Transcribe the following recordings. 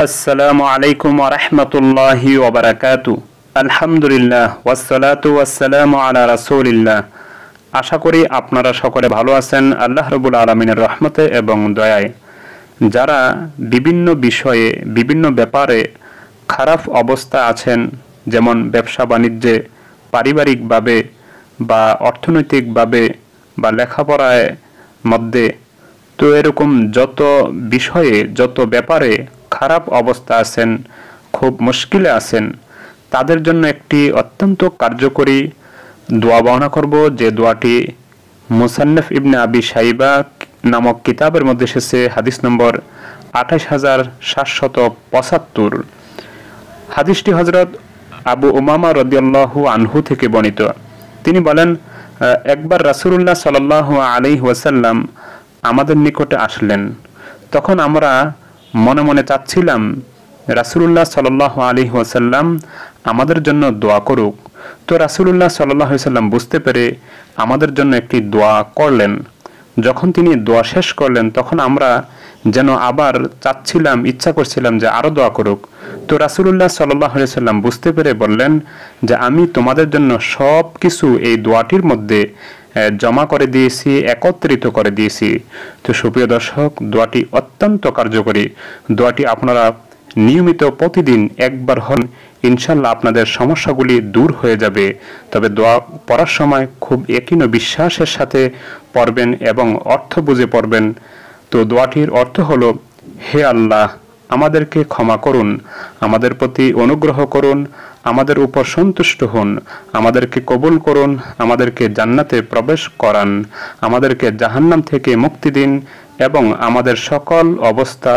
আসসালামু আলাইকুম ওয়া রাহমাতুল্লাহি ওয়া বারাকাতুহু। আলহামদুলিল্লাহ ওয়াসসালাতু ওয়াসসালামু আলা রাসূলিল্লাহ। আশা করি আপনারা সকলে ভালো আছেন আল্লাহ রাব্বুল আলামিনের রহমতে এবং দয়ায়। যারা বিভিন্ন বিষয়ে বিভিন্ন ব্যাপারে খারাপ অবস্থা আছেন, যেমন ব্যবসা বাণিজ্যে, পারিবারিকভাবে বা অর্থনৈতিকভাবে বা লেখাপড়ায় মধ্যে, তো এরকম যত বিষয়ে যত ব্যাপারে খারাপ অবস্থা আছেন, খুব মুশকিলে আছেন, তাদের জন্য একটি অত্যন্ত কার্যকরী দোয়া বর্ণনা করব, যে দোয়াটি মুসান্নাফ ইবনে আবি শাইবা নামক কিতাবের মধ্যে এসেছে, হাদিস নম্বর 28775। হাদিসটি হযরত আবু উমামা রাদিয়াল্লাহু আনহু থেকে বর্ণিত। তিনি বলেন, একবার রাসূলুল্লাহ সাল্লাল্লাহু আলাইহি ওয়াসাল্লাম আমাদের নিকটে আসলেন। তখন আমরা মনে মনে চাচ্ছিলাম রাসূলুল্লাহ সাল্লাল্লাহু আলাইহি ওয়াসাল্লাম আমাদের জন্য দোয়া করুক। তো রাসূলুল্লাহ সাল্লাল্লাহু আলাইহি ওয়াসাল্লাম বুঝতে পেরে আমাদের জন্য একটি দোয়া করলেন। যখন তিনি দোয়া শেষ করলেন, তখন আমরা যেন আবার চাচ্ছিলাম, ইচ্ছা করছিলাম যে আরো দোয়া করুক। তো রাসূলুল্লাহ সাল্লাল্লাহু আলাইহি ওয়াসাল্লাম বুঝতে পেরে বললেন যে আমি তোমাদের জন্য সব কিছু এই দোয়াটির মধ্যে জমা করে দিয়েছি, একত্রিত করে দিয়েছি। তো সুপ্রিয় দর্শক, দোয়াটি অত্যন্ত কার্যকরী। দোয়াটি আপনারা নিয়মিত প্রতিদিন একবার হন, ইনশাল্লাহ আপনাদের সমস্যাগুলি দূর হয়ে যাবে। তবে দোয়া পড়ার সময় খুব ইয়াকিন ও বিশ্বাসের সাথে পড়বেন এবং অর্থ বুঝে পড়বেন। তো দোয়াটির অর্থ হলো, হে আল্লাহ, আমাদেরকে ক্ষমা করুন, আমাদের প্রতি অনুগ্রহ করুন, আমাদের উপর সন্তুষ্ট হন, আমাদেরকে কবুল করুন, আমাদেরকে জান্নাতে প্রবেশ করান, আমাদেরকে জাহান্নাম থেকে মুক্তি দিন এবং আমাদের সকল অবস্থা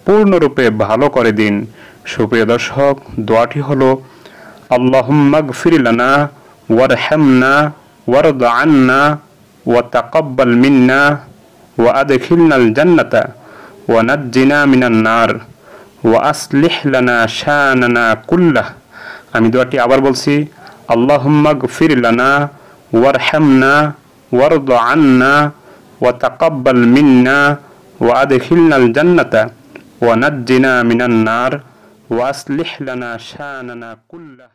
পূর্ণরূপে ভালো করে দিন। সুপ্রিয় দর্শক, দোয়াটি হলো, আল্লাহুম্মা গফির লানা ওয়ারহামনা ওয়ারদ আন্না ওয়া তাকাব্বাল মিন্না ওয়া আদখিলনাল জান্নাতা ওয়া নাজ্জিনা মিনান নার ওয়া আসলিহ লানা শানানা কুল্লাহ। আমি দোয়াটি আবার বলছি, আল্লাহুম্মা গফির লানা ওয়ারহামনা ওয়ারদ আন্না ওয়া তাকাব্বাল মিন্না ওয়া আদখিলনাল জান্নাতা ওয়া নাজ্জিনা মিনান নার ওয়া আসলিহ লানা শানানা কুল্লাহ।